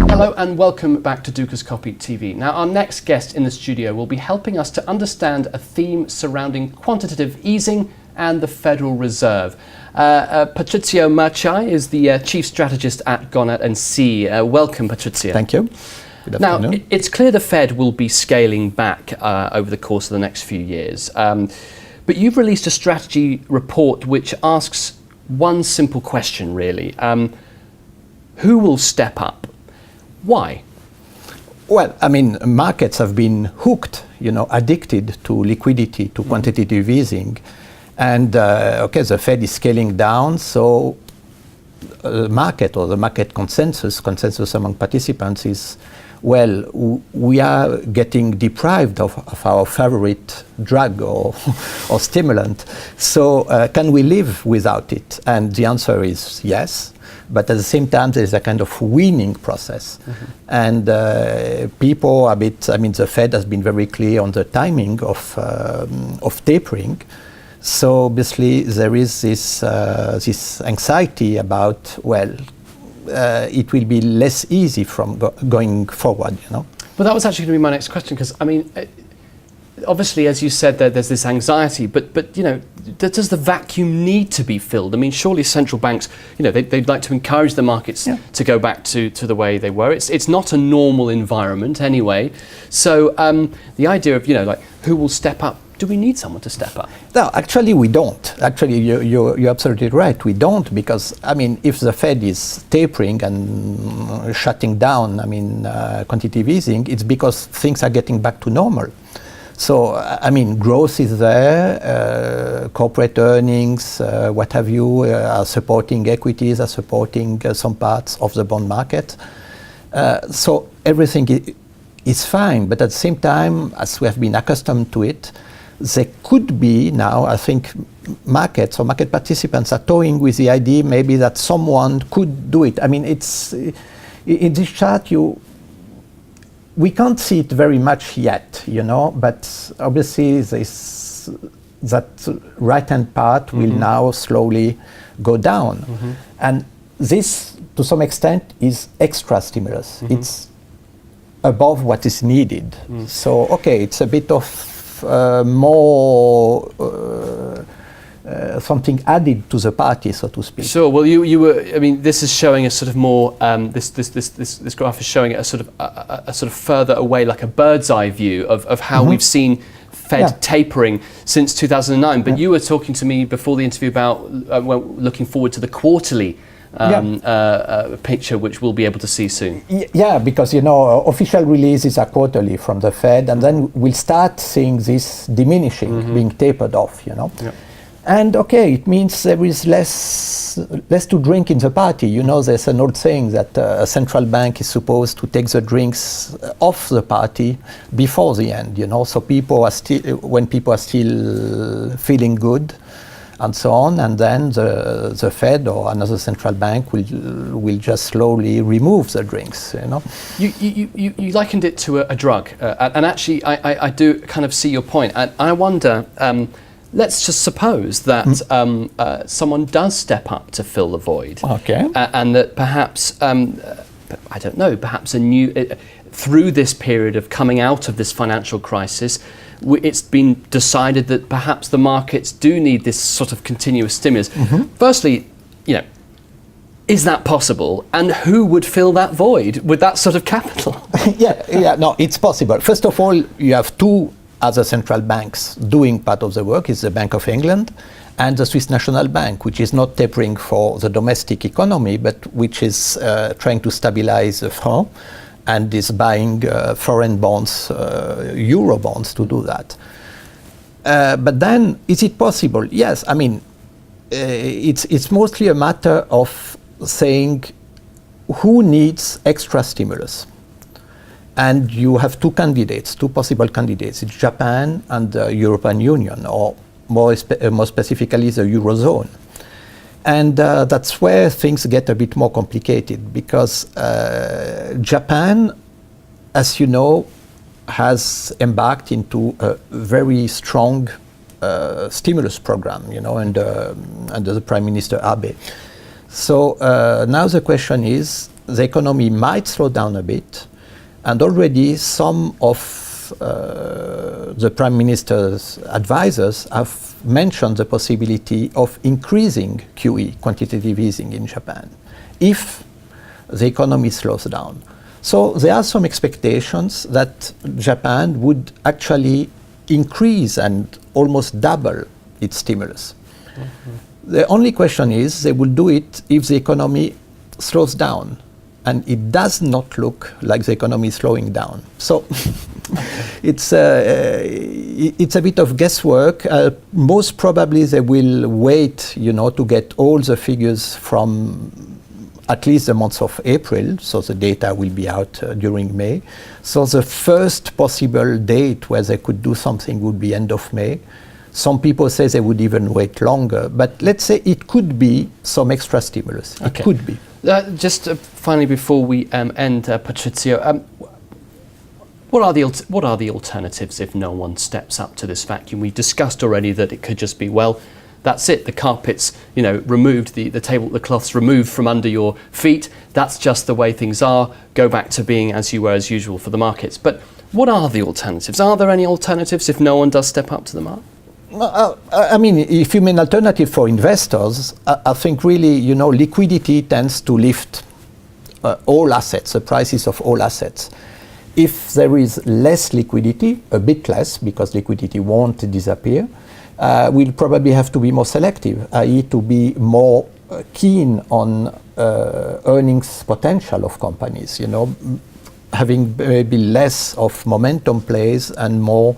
Hello and welcome back to Dukascopy TV. Now our next guest in the studio will be helping us to understand a theme surrounding quantitative easing and the Federal Reserve. Patrizio Merciai is the Chief Strategist at Gonat & C. Welcome, Patrizio. Thank you. Good afternoon. Now, it's clear the Fed will be scaling back over the course of the next few years. But you've released a strategy report which asks one simple question, really. Who will step up? Why? Well, I mean, markets have been hooked, addicted to liquidity, to quantitative easing. And, the Fed is scaling down, so the market consensus among participants is, well, we are getting deprived of our favorite drug or stimulant. So can we live without it? And the answer is yes. But at the same time, there's a kind of weaning process. And people are the Fed has been very clear on the timing of tapering. So obviously there is this anxiety about, it will be less easy from going forward, Well, that was actually going to be my next question, because obviously, as you said, there's this anxiety, but does the vacuum need to be filled? I mean, surely central banks, they'd like to encourage the markets to go back to the way they were. It's not a normal environment anyway. So the idea of who will step up? Do we need someone to step up? No, actually we don't. Actually, you're absolutely right. We don't, because if the Fed is tapering and shutting down, quantitative easing, it's because things are getting back to normal. So, growth is there, corporate earnings, what have you, are supporting equities, are supporting some parts of the bond market. So everything is fine, but at the same time, as we have been accustomed to it, there could be now, I think, markets or market participants are toying with the idea maybe that someone could do it. It's in this chart we can't see it very much yet, but obviously that right-hand part will now slowly go down. And this, to some extent, is extra stimulus. It's above what is needed. So, it's a bit of more something added to the party, so to speak. Sure. Well, you were. This is showing a sort of more. This graph is showing a sort of further away, like a bird's eye view of how we've seen Fed tapering since 2009. But you were talking to me before the interview about looking forward to the quarterly picture, which we'll be able to see soon. Yeah, because official releases are quarterly from the Fed, and then we'll start seeing this diminishing, being tapered off. And it means there is less to drink in the party. There's an old saying that a central bank is supposed to take the drinks off the party before the end. So when people are still feeling good, and so on, and then the Fed or another central bank will just slowly remove the drinks. You likened it to a drug, and actually I do kind of see your point. And I wonder. Let's just suppose that someone does step up to fill the void, and that perhaps I don't know, perhaps through this period of coming out of this financial crisis, it's been decided that perhaps the markets do need this sort of continuous stimulus. Firstly, is that possible? And who would fill that void with that sort of capital? No, it's possible. First of all, you have two other central banks doing part of the work. Is the Bank of England and the Swiss National Bank, which is not tapering for the domestic economy, but which is trying to stabilize the franc and is buying foreign bonds, euro bonds, to do that. But then, is it possible? Yes. It's mostly a matter of saying who needs extra stimulus. And you have two possible candidates. It's Japan and the European Union, or more specifically the Eurozone. And that's where things get a bit more complicated, because Japan, as you know, has embarked into a very strong stimulus program, under the Prime Minister Abe. So now the question is, the economy might slow down a bit, and already some of the Prime Minister's advisors have mentioned the possibility of increasing QE, quantitative easing in Japan, if the economy slows down. So there are some expectations that Japan would actually increase and almost double its stimulus. Mm-hmm. The only question is, they will do it if the economy slows down. And it does not look like the economy is slowing down. So it's a bit of guesswork. Most probably they will wait, to get all the figures from at least the month of April. So the data will be out during May. So the first possible date where they could do something would be end of May. Some people say they would even wait longer. But let's say it could be some extra stimulus. Okay. It could be. Just finally, before we end, Patrizio, what are the alternatives if no one steps up to this vacuum? We discussed already that it could just be, well, that's it. The carpet's removed, the table, the cloths removed from under your feet. That's just the way things are. Go back to being as you were as usual for the markets. But what are the alternatives? Are there any alternatives if no one does step up to the mark? I mean, if you mean alternative for investors, I think really, liquidity tends to lift all assets, the prices of all assets. If there is less liquidity, a bit less, because liquidity won't disappear, we'll probably have to be more selective, i.e. to be more keen on earnings potential of companies, having maybe less of momentum plays and more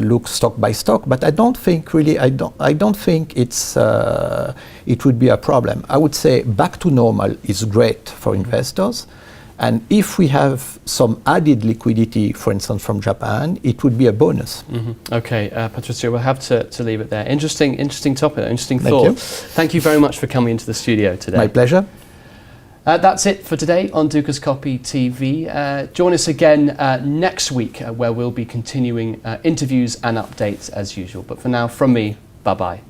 look stock by stock, but I don't think it's it would be a problem. I would say back to normal is great for investors, and if we have some added liquidity, for instance, from Japan, it would be a bonus. Mm-hmm. Okay, Patrizio, we'll have to leave it there. Interesting topic, interesting thought. Thank you very much for coming into the studio today. My pleasure. That's it for today on Dukascopy TV. Join us again next week where we'll be continuing interviews and updates as usual. But for now, from me, bye-bye.